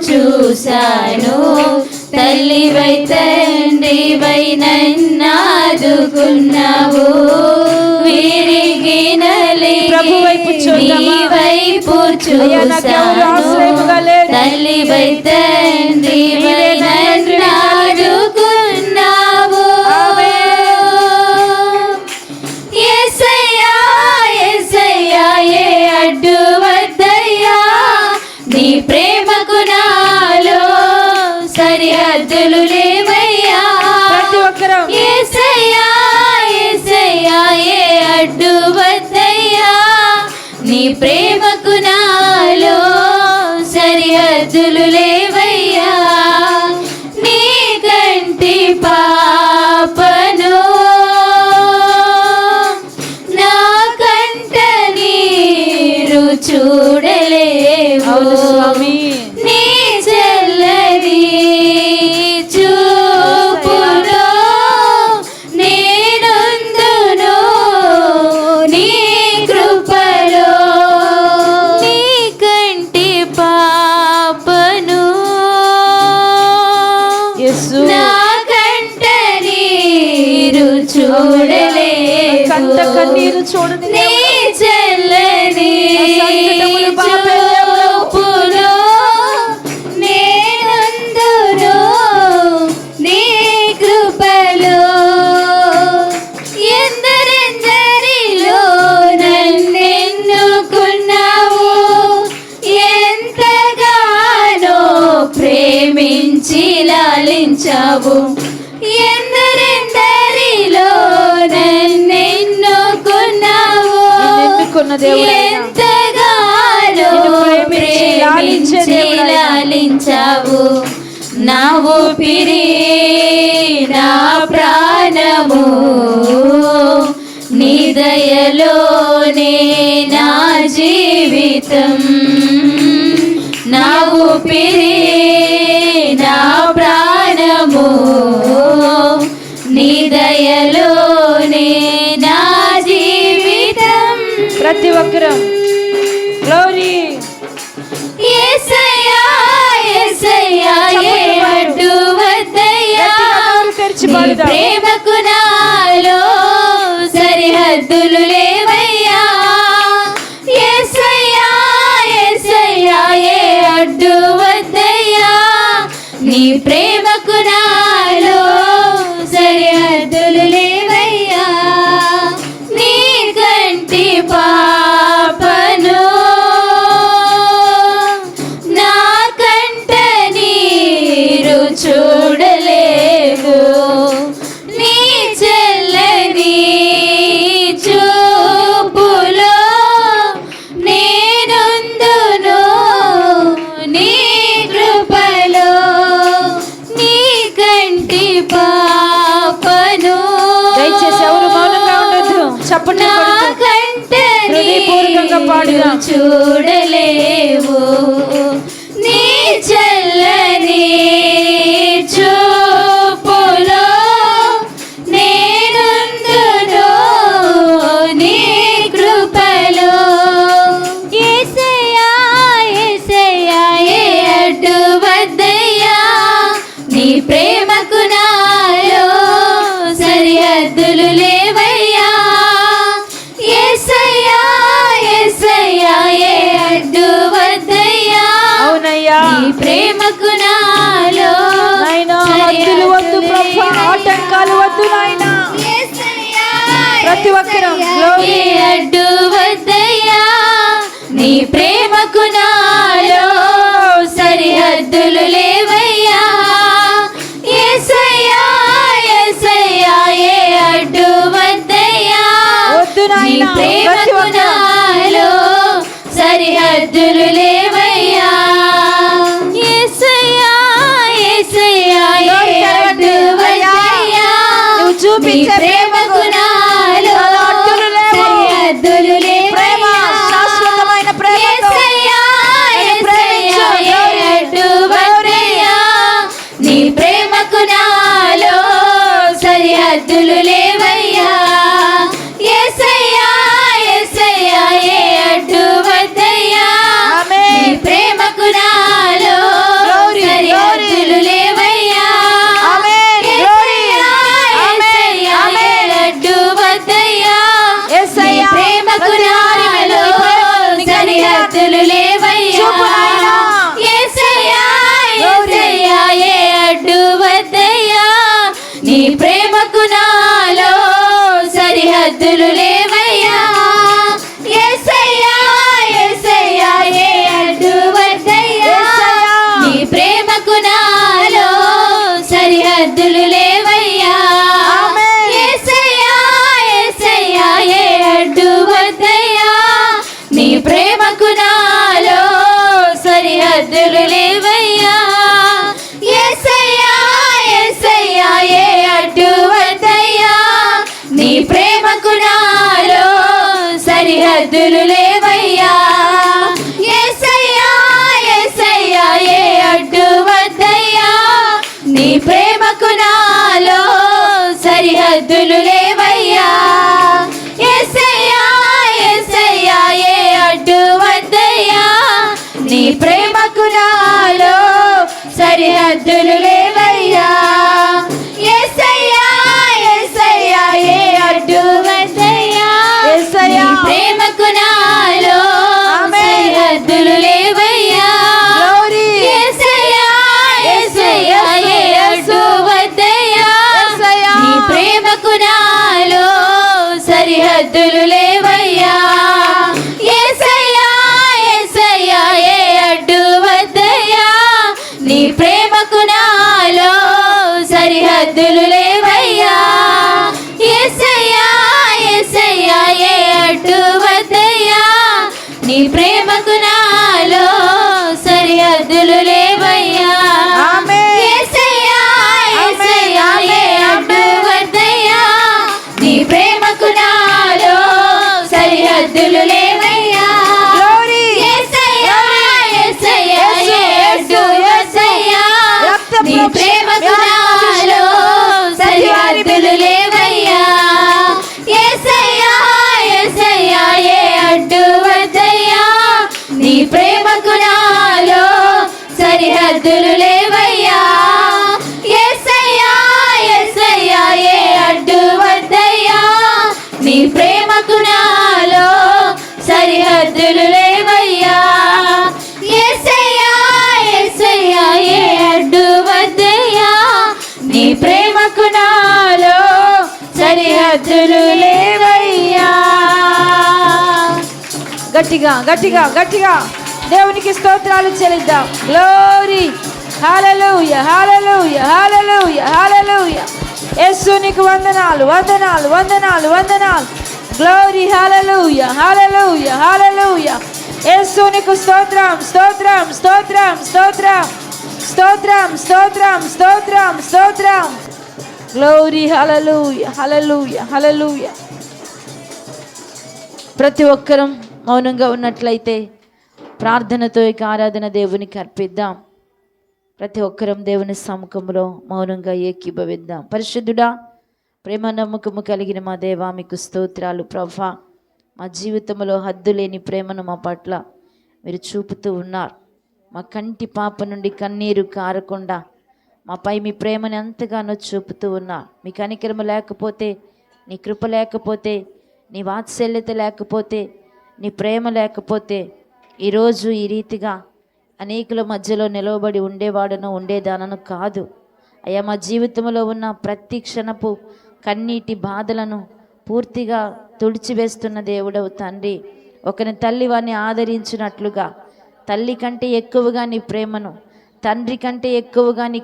చూశాను. తల్లివై తండ్రివై నన్నాదుకున్నావు. విరిగినలే ప్రభు వైపు చూశాను. తల్లివై తండ్రివై నన్నాదుకున్నావు. యేసయ్యా యేసయ్యా ఏ అడ్డు వద్దయ్యా, నీ ప్రేమకు నాలో సరిహద్దులు లేవయ్యా. యేసయ్యా యేసయ్యా ఏ అడ్డు వద్దయ్యా, నీ ప్రేమకు నాలో సరిహద్దులు లేవయ్యా. నీ కంటి పాపను నా కంట నీరు చూడలేవు. నీ చల్లని చూపులో నేనుందును, నీ కృపలో. నీ కంటి పాపను నా కంట నీరు చూడలేవు. కన్నీరు చూడని నీ చల్లని చూపులో నేనుందును, నీ కృపలో. ఎందరెందరిలో నన్నెన్నుకున్నావు, ఎంతగానో ప్రేమించి లాలించావు. ఎందరెందరిలో నన్నెన్నుకున్నావు, ఎంతగానో ప్రేమించి లాలించావు. నా ఊపిరి నా ప్రాణము నీ దయలోనే నా జీవితం. నా ఊపిరి నా ప్రాణము నీ దయలోనే నా జీవితం. ప్రతి ఒక్కరం గ్లోరీ. యేసయ్యా యేసయ్యా ఏ అడ్డు వద్దయ్యా, నీ ప్రేమకు నాలో సరిహద్దులు లేవయ్యా. యేసయ్యా యేసయ్యా ఏ అడ్డు వద్దయ్యా, నీ ప్రేమకు నాలో సరిహద్దులు లేవయ్యా. నీ కంటి పాపను నా కంట నీరు చూడలేవు. నీ చల్లని చూపులో నేనుందును, నీ కృపలో. నీ కంటి పాపను దయచేసి ఎవరు మౌనంగా ఉండొద్దు. చెప్పండి, నా కంట హృదయపూర్వకంగా పాడుగా. చూడలేవు. నీ చల్లని చూపులో నేనుందును, నీ కృపలో. యేసయ్యా యేసయ్యా ఏ అడ్డు వద్దయ్యా, నీ ప్రేమకు నాలో సరిహద్దులు లేవయ్యా. యేసయ్యా యేసయ్యా ఏ అడ్డు వద్దయ్యా, అవునయ్యా నీ ప్రేమకు నాలో హద్దులు వద్దు ప్రభా, ఆటంకాలు వద్దు నాయనా. ప్రతి ఒక్కరం ఏ అడ్డు వద్దయ్యా, నీ ప్రేమకు నాలో సరిహద్దులు లేవయ్యా. యేసయ్యా యేసయ్యా ఏ అడ్డు వద్దయ్యా, నీ ప్రేమకు నాలో సరిహద్దులు లేవయ్యా. యేసయ్యా యేసయ్యా ఏ అడ్డు వద్దయ్యా, నీ ప్రేమకు నాలో సరిహద్దులు లేవయ్యా. శాశ్వతమైన ప్రేమ. యేసయ్యా యేసయ్యా ఏ అడ్డు వద్దయ్యా, నీ ప్రేమకు నాలో సరిహద్దులు లేవయ్యా. యేసయ్యా యేసయ్యా ఏ అడ్డు వద్దయ్యా, నీ ప్రేమకు నాలో సరిహద్దులు లేవయ్యా. ఆమేన్. యేసయ్యా యేసయ్యా ఏ అడ్డు వద్దయ్యా, నీ ప్రేమకు నాలో సరిహద్దులు లేవయ్యా. యేసయ్యా యేసయ్యా ఏ అడ్డు వద్దయ్యా, నీ ప్రేమకు నాలో సరిహద్దులు లేవయ్యా. యేసయ్యా యేసయ్యా ఏ అడ్డు వద్దయ్యా, నీ ప్రేమకు నాలో సరిహద్దులు లేవయ్యా. యేసయ్యా యేసయ్యా ఏ అడ్డు వద్దయ్యా, నీ ప్రేమకు నాలో సరిహద్దులు లేవయ్యా. యేసయ్యా యేసయ్యా ఏ అడ్డు వద్దయ్యా, యేసయ్యా. నీ ప్రేమకు నాలో ఆమేన్. సరిహద్దులు లేవయ్యా. Glory. యేసయ్యా యేసయ్యా ఏ అడ్డు వద్దయ్యా, యేసయ్యా. నీ ప్రేమకు నాలో సరిహద్దులు లేవయ్యా. యేసయ్యా యేసయ్యా ఏ అడ్డు వద్దయ్యా, నీ ప్రేమకు నాలో సరిహద్దులు లేవయ్యా. యేసయ్యా యేసయ్యా ఏ అడ్డు వద్దయ్యా, నీ ప్రేమకు నాలో సరిహద్దులు లేవయ్యా. ఆమేన్. యేసయ్యా యేసయ్యా ఏ అడ్డు వద్దయ్యా, నీ ప్రేమకు నాలో సరిహద్దులు లేవయ్యా. Glory. యేసయ్యా యేసయ్యా ఏ అడ్డు వద్దయ్యా, నీ ప్రేమకు నాలో సరిహద్దులు లేవయ్యా. యేసయ్యా యేసయ్యా ఏ అడ్డు వద్దయ్యా, నీ ప్రేమకు నాలో సరిహద్దులు లేవయ్యా. యేసయ్యా యేసయ్యా ఏ అడ్డు వద్దయ్యా, నీ ప్రేమకు నాలో సరిహద్దులు లేవయ్యా. యేసయ్యా యేసయ్యా ఏ అడ్డు వద్దయ్యా, నీ ప్రేమకు నాలో సరిహద్దులు లేవయ్యా. గట్టిగా గట్టిగా గట్టిగా దేవునికి స్తోత్రాలు చెల్లిద్దాం. గ్లోరీ. హల్లెలూయా హల్లెలూయా హల్లెలూయా హల్లెలూయా. యేసు నీకు వందనాలు వందనాలు వందనాలు వందనాలు. గ్లోరీ. హల్లెలూయా హల్లెలూయా హల్లెలూయా. యేసు నీకు స్తోత్రం స్తోత్రం స్తోత్రం స్తోత్రం స్తోత్రం స్తోత్రం స్తోత్రం స్తోత్రం. గ్లోరీ. హల్లెలూయా హల్లెలూయా హల్లెలూయా. ప్రతి ఒక్కరం మౌనంగా ఉన్నట్లయితే ప్రార్థనతో ఇక ఆరాధన దేవునికి అర్పిద్దాం. ప్రతి ఒక్కరం దేవుని సముఖంలో మౌనంగా ఏకీభవిద్దాం. పరిశుద్ధుడా, ప్రేమ నమ్మకము కలిగిన మా దేవా, మీకు స్తోత్రాలు ప్రభా. మా జీవితంలో హద్దులేని ప్రేమను మా పట్ల మీరు చూపుతూ ఉన్నారు. మా కంటి పాప నుండి కన్నీరు కారకుండా మాపై మీ ప్రేమని ఎంతగానో చూపుతూ ఉన్నారు. మీ కనికరము లేకపోతే, నీ కృప లేకపోతే, నీ వాత్సల్యత లేకపోతే, నీ ప్రేమ లేకపోతే ఈరోజు ఈ రీతిగా అనేకుల మధ్యలో నిలవబడి ఉండేవాడను ఉండేదానను కాదు. అయ్యా, మా జీవితంలో ఉన్న ప్రతి క్షణపు కన్నీటి బాధలను పూర్తిగా తుడిచివేస్తున్న దేవుడవు తండ్రి. ఒకని తల్లి వారిని ఆదరించినట్లుగా తల్లి కంటే ఎక్కువగా నీ ప్రేమను, తండ్రి కంటే ఎక్కువగా నీ